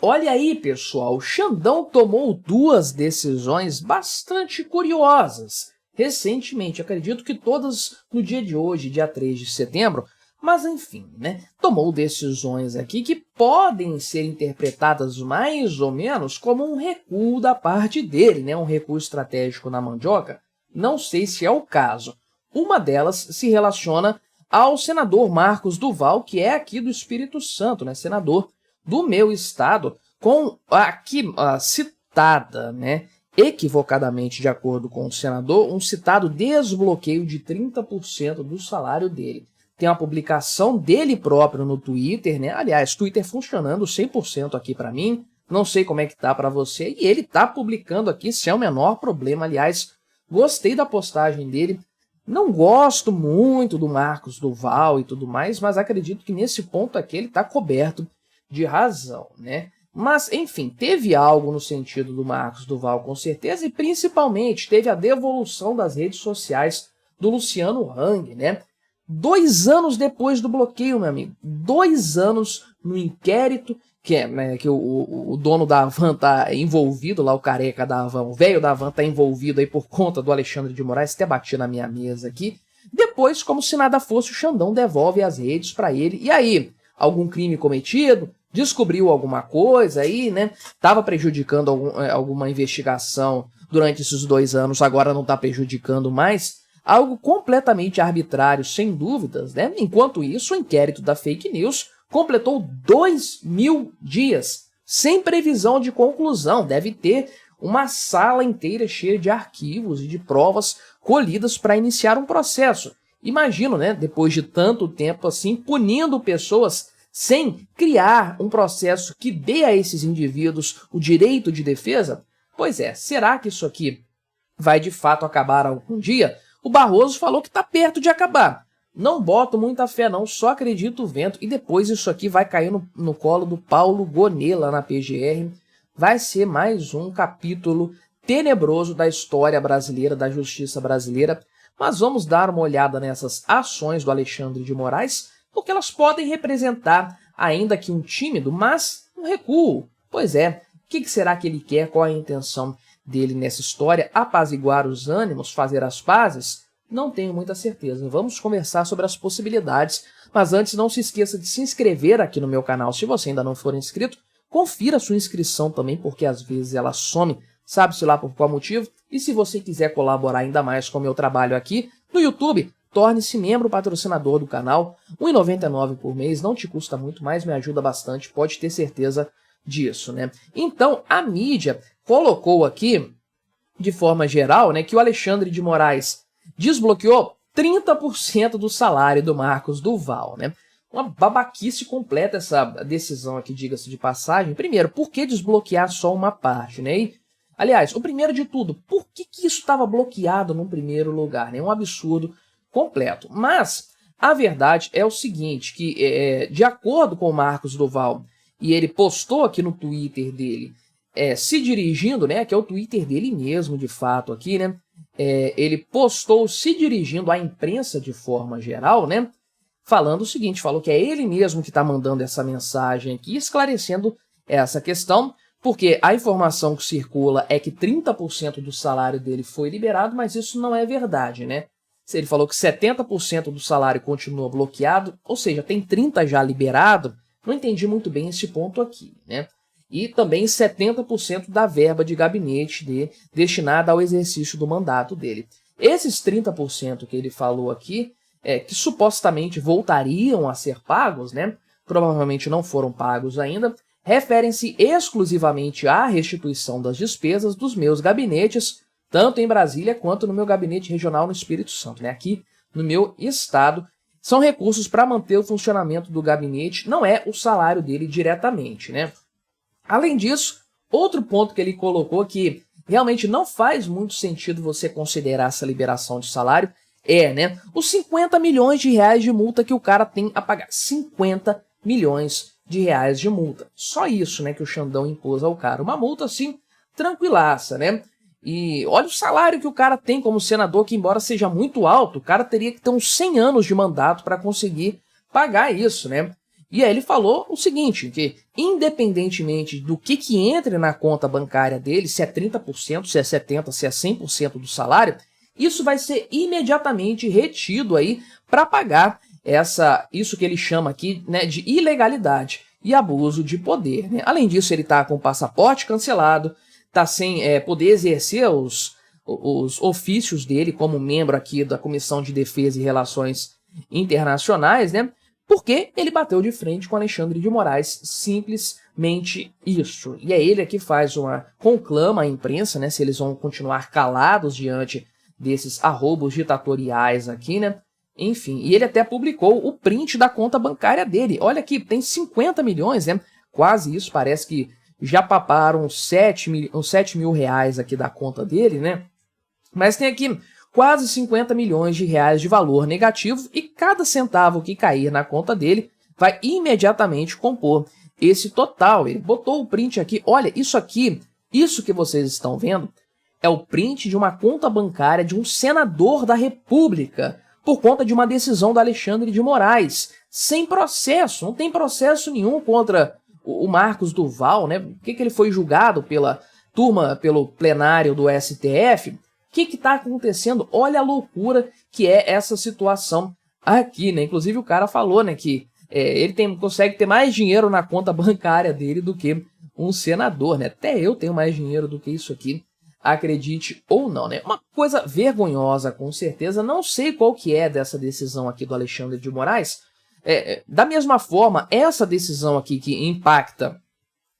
Olha aí, pessoal, Xandão tomou duas decisões bastante curiosas recentemente, acredito que todas no dia de hoje, dia 3 de setembro, mas enfim, né? Tomou decisões aqui que podem ser interpretadas mais ou menos como um recuo da parte dele, né? Um recuo estratégico na mandioca. Não sei se é o caso. Uma delas se relaciona ao senador Marcos Duval, que é aqui do Espírito Santo, né? Senador do meu estado, com aqui citada, né? Equivocadamente, de acordo com o senador, um citado desbloqueio de 30% do salário dele. Tem uma publicação dele próprio no Twitter, né? Aliás, Twitter funcionando 100% aqui para mim, não sei como é que tá para você, e ele tá publicando aqui sem o menor problema. Aliás, gostei da postagem dele, não gosto muito do Marcos Duval e tudo mais, mas acredito que nesse ponto aqui ele tá coberto de razão, né? Mas, enfim, teve algo no sentido do Marcos Duval, com certeza, e principalmente teve a devolução das redes sociais do Luciano Hang, né? 2 anos depois do bloqueio, meu amigo. 2 anos no inquérito, que o dono da Havan tá envolvido, lá o careca da Havan, o velho da Havan tá envolvido aí por conta do Alexandre de Moraes, até bati na minha mesa aqui. Depois, como se nada fosse, o Xandão devolve as redes para ele. E aí, algum crime cometido? Descobriu alguma coisa aí, né? Tava prejudicando alguma investigação durante esses 2 anos, agora não tá prejudicando mais. Algo completamente arbitrário, sem dúvidas, né? Enquanto isso, o inquérito da fake news completou 2.000 dias, sem previsão de conclusão. Deve ter uma sala inteira cheia de arquivos e de provas colhidas para iniciar um processo. Imagino, né? Depois de tanto tempo assim, punindo pessoas sem criar um processo que dê a esses indivíduos o direito de defesa? Pois é, será que isso aqui vai de fato acabar algum dia? O Barroso falou que está perto de acabar. Não boto muita fé não, só acredito o vento. E depois isso aqui vai cair no colo do Paulo Gonet lá na PGR. Vai ser mais um capítulo tenebroso da história brasileira, da justiça brasileira. Mas vamos dar uma olhada nessas ações do Alexandre de Moraes, porque elas podem representar, ainda que um tímido, mas um recuo. Pois é, o que será que ele quer? Qual é a intenção dele nessa história? Apaziguar os ânimos, fazer as pazes? Não tenho muita certeza. Vamos conversar sobre as possibilidades, mas antes não se esqueça de se inscrever aqui no meu canal se você ainda não for inscrito. Confira a sua inscrição também, porque às vezes ela some, sabe-se lá por qual motivo. E se você quiser colaborar ainda mais com o meu trabalho aqui no YouTube, torne-se membro patrocinador do canal. R$ 1,99 por mês, não te custa muito, mas me ajuda bastante, pode ter certeza disso, né? Então, a mídia colocou aqui, de forma geral, né, que o Alexandre de Moraes desbloqueou 30% do salário do Marcos Duval, né? Uma babaquice completa essa decisão aqui, diga-se de passagem. Primeiro, por que desbloquear só uma parte, né? E, aliás, o primeiro de tudo, por que isso estava bloqueado no primeiro lugar, né? Um absurdo completo. Mas a verdade é o seguinte, que de acordo com o Marcos Duval, e ele postou aqui no Twitter dele, se dirigindo, né, que é o Twitter dele mesmo, de fato, aqui, né, ele postou se dirigindo à imprensa de forma geral, né, falando o seguinte, falou que é ele mesmo que está mandando essa mensagem aqui, esclarecendo essa questão, porque a informação que circula é que 30% do salário dele foi liberado, mas isso não é verdade, né? Ele falou que 70% do salário continua bloqueado, ou seja, tem 30% já liberado. Não entendi muito bem esse ponto aqui, né? E também 70% da verba de gabinete destinada ao exercício do mandato dele. Esses 30% que ele falou aqui, que supostamente voltariam a ser pagos, né? Provavelmente não foram pagos ainda, referem-se exclusivamente à restituição das despesas dos meus gabinetes, tanto em Brasília quanto no meu gabinete regional no Espírito Santo, né? Aqui no meu estado. São recursos para manter o funcionamento do gabinete, não é o salário dele diretamente, né? Além disso, outro ponto que ele colocou que realmente não faz muito sentido você considerar essa liberação de salário né, os 50 milhões de reais de multa que o cara tem a pagar. 50 milhões de reais de multa. Só isso, né, que o Xandão impôs ao cara. Uma multa, assim, tranquilaça, né? E olha o salário que o cara tem como senador, que embora seja muito alto, o cara teria que ter uns 100 anos de mandato para conseguir pagar isso, né? E aí ele falou o seguinte, que independentemente do que entre na conta bancária dele, se é 30%, se é 70%, se é 100% do salário, isso vai ser imediatamente retido aí para pagar isso que ele chama aqui, né, de ilegalidade e abuso de poder, né? Além disso, ele está com o passaporte cancelado, está sem poder exercer os ofícios dele como membro aqui da Comissão de Defesa e Relações Internacionais, né? Porque ele bateu de frente com Alexandre de Moraes, simplesmente isso. E é ele que faz uma conclama à imprensa, né, se eles vão continuar calados diante desses arroubos ditatoriais aqui, né? Enfim, e ele até publicou o print da conta bancária dele. Olha aqui, tem 50 milhões, né? Quase isso, parece que já paparam uns 7 mil reais aqui da conta dele, né? Mas tem aqui quase 50 milhões de reais de valor negativo e cada centavo que cair na conta dele vai imediatamente compor esse total. Ele botou o print aqui, olha, isso aqui, isso que vocês estão vendo, é o print de uma conta bancária de um senador da República, por conta de uma decisão do Alexandre de Moraes, sem processo, não tem processo nenhum contra o Marcos Duval, né? Por que ele foi julgado pela turma, pelo plenário do STF? O que está acontecendo? Olha a loucura que é essa situação aqui, né? Inclusive o cara falou, né, que ele consegue ter mais dinheiro na conta bancária dele do que um senador, né? Até eu tenho mais dinheiro do que isso aqui, acredite ou não, né? Uma coisa vergonhosa, com certeza. Não sei qual que é dessa decisão aqui do Alexandre de Moraes. Da mesma forma, essa decisão aqui que impacta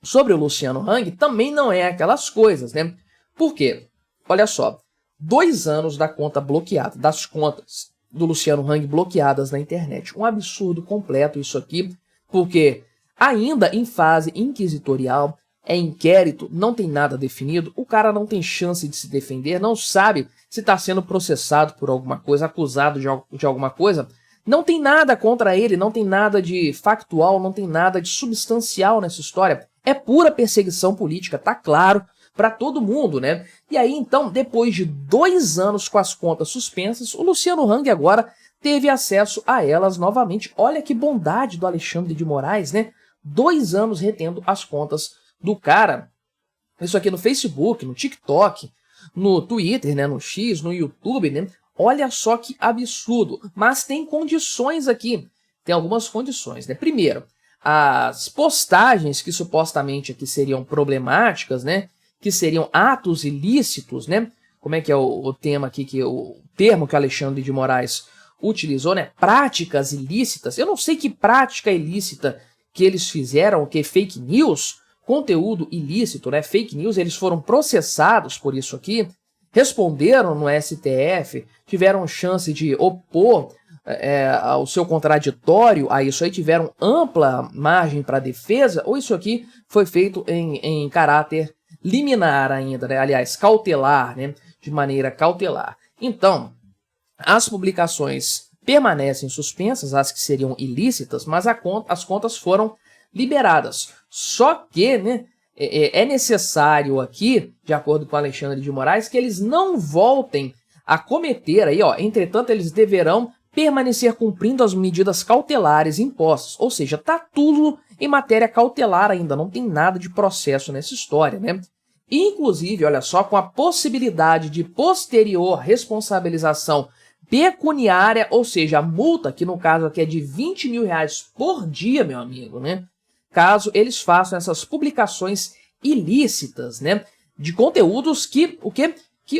sobre o Luciano Hang também não é aquelas coisas, né? Por quê? Olha só, 2 anos da conta bloqueada, das contas do Luciano Hang bloqueadas na internet. Um absurdo completo isso aqui, porque ainda em fase inquisitorial, é inquérito, não tem nada definido, o cara não tem chance de se defender, não sabe se está sendo processado por alguma coisa, acusado de alguma coisa, não tem nada contra ele, não tem nada de factual, não tem nada de substancial nessa história, é pura perseguição política, tá claro para todo mundo, né? E aí então, depois de 2 anos com as contas suspensas, o Luciano Hang agora teve acesso a elas novamente. Olha que bondade do Alexandre de Moraes, né? 2 anos retendo as contas do cara. Isso aqui no Facebook, no TikTok, no Twitter, né, no X, no YouTube, né? Olha só que absurdo. Mas tem condições aqui. Tem algumas condições, né? Primeiro, as postagens que supostamente aqui seriam problemáticas, né? Que seriam atos ilícitos, né? Como é que é o tema aqui, o termo que o Alexandre de Moraes utilizou, né? Práticas ilícitas. Eu não sei que prática ilícita que eles fizeram, o que fake news, conteúdo ilícito, né? Fake news, eles foram processados por isso aqui, responderam no STF, tiveram chance de opor ao seu contraditório a isso aí, tiveram ampla margem para defesa, ou isso aqui foi feito em caráter liminar ainda, né? Aliás, cautelar, né? De maneira cautelar. Então, as publicações permanecem suspensas, as que seriam ilícitas, mas as contas foram liberadas. Só que, né, é necessário aqui, de acordo com Alexandre de Moraes, que eles não voltem a cometer aí, ó, entretanto, eles deverão permanecer cumprindo as medidas cautelares impostas. Ou seja, tá tudo em matéria cautelar ainda, não tem nada de processo nessa história, né? Inclusive, olha só, com a possibilidade de posterior responsabilização pecuniária, ou seja, a multa, que no caso aqui é de 20 mil reais por dia, meu amigo, né? Caso eles façam essas publicações ilícitas, né? De conteúdos que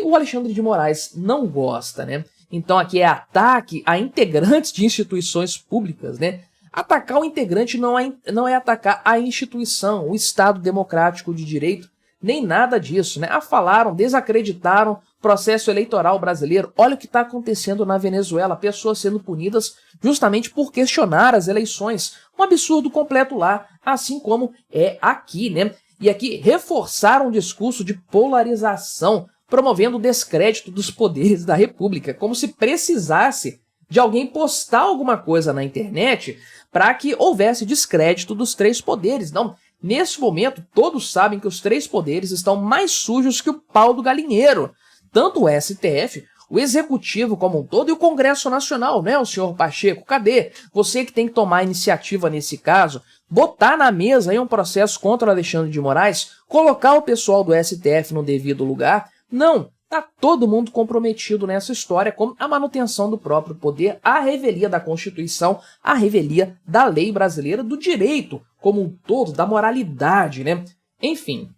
o Alexandre de Moraes não gosta, né? Então aqui é ataque a integrantes de instituições públicas, né? Atacar o integrante não é atacar a instituição, o Estado Democrático de Direito, nem nada disso, né? Falaram, desacreditaram o processo eleitoral brasileiro. Olha o que está acontecendo na Venezuela, pessoas sendo punidas justamente por questionar as eleições. Um absurdo completo lá, assim como é aqui, né? E aqui reforçaram um discurso de polarização, promovendo o descrédito dos poderes da República, como se precisasse de alguém postar alguma coisa na internet para que houvesse descrédito dos 3 poderes. Não, nesse momento, todos sabem que os 3 poderes estão mais sujos que o pau do galinheiro. Tanto o STF o Executivo como um todo e o Congresso Nacional, né, o senhor Pacheco? Cadê? Você que tem que tomar a iniciativa nesse caso, botar na mesa aí um processo contra o Alexandre de Moraes, colocar o pessoal do STF no devido lugar. Não, tá todo mundo comprometido nessa história com a manutenção do próprio poder, a revelia da Constituição, a revelia da lei brasileira, do direito como um todo, da moralidade, né? Enfim.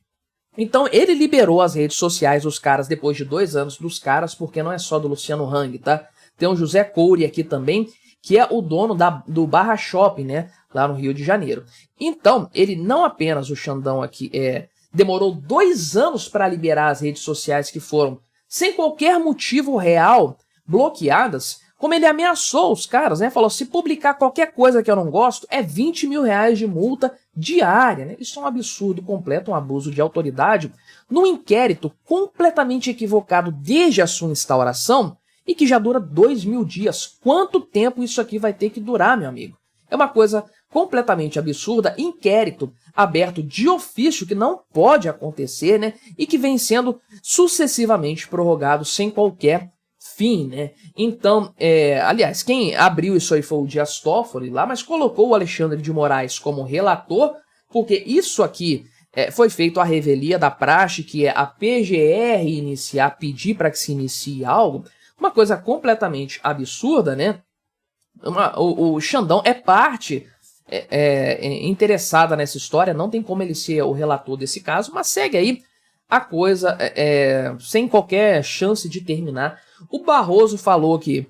Então ele liberou as redes sociais dos caras depois de 2 anos dos caras, porque não é só do Luciano Hang, tá? Tem o José Coure aqui também, que é o dono do Barra Shopping, né? Lá no Rio de Janeiro. Então, ele não apenas, o Xandão aqui, demorou 2 anos para liberar as redes sociais que foram, sem qualquer motivo real, bloqueadas, como ele ameaçou os caras, né? Falou, se publicar qualquer coisa que eu não gosto, é 20 mil reais de multa diária, né? Isso é um absurdo completo, um abuso de autoridade, num inquérito completamente equivocado desde a sua instauração e que já dura 2.000 dias. Quanto tempo isso aqui vai ter que durar, meu amigo? É uma coisa completamente absurda, inquérito aberto de ofício que não pode acontecer, né? E que vem sendo sucessivamente prorrogado sem qualquer fim, né? Então, aliás, quem abriu isso aí foi o Dias Toffoli lá, mas colocou o Alexandre de Moraes como relator, porque isso aqui foi feito à revelia da praxe, que é a PGR pedir para que se inicie algo, uma coisa completamente absurda, né? O Xandão é parte interessada nessa história, não tem como ele ser o relator desse caso, mas segue aí a coisa sem qualquer chance de terminar. O Barroso falou que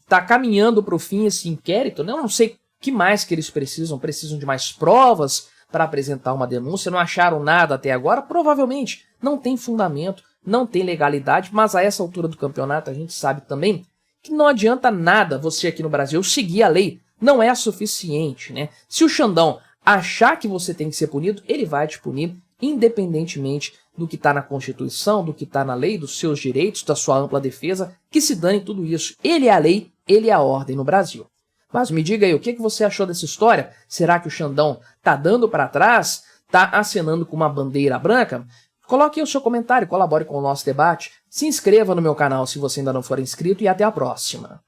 tá caminhando para o fim esse inquérito, né? Eu não sei o que mais que eles precisam de mais provas para apresentar uma denúncia, não acharam nada até agora, provavelmente não tem fundamento, não tem legalidade, mas a essa altura do campeonato a gente sabe também que não adianta nada você aqui no Brasil seguir a lei, não é suficiente, né? Se o Xandão achar que você tem que ser punido, ele vai te punir, independentemente do que está na Constituição, do que está na lei, dos seus direitos, da sua ampla defesa, que se dane tudo isso. Ele é a lei, ele é a ordem no Brasil. Mas me diga aí, o que você achou dessa história? Será que o Xandão tá dando para trás? Tá acenando com uma bandeira branca? Coloque aí o seu comentário, colabore com o nosso debate, se inscreva no meu canal se você ainda não for inscrito e até a próxima.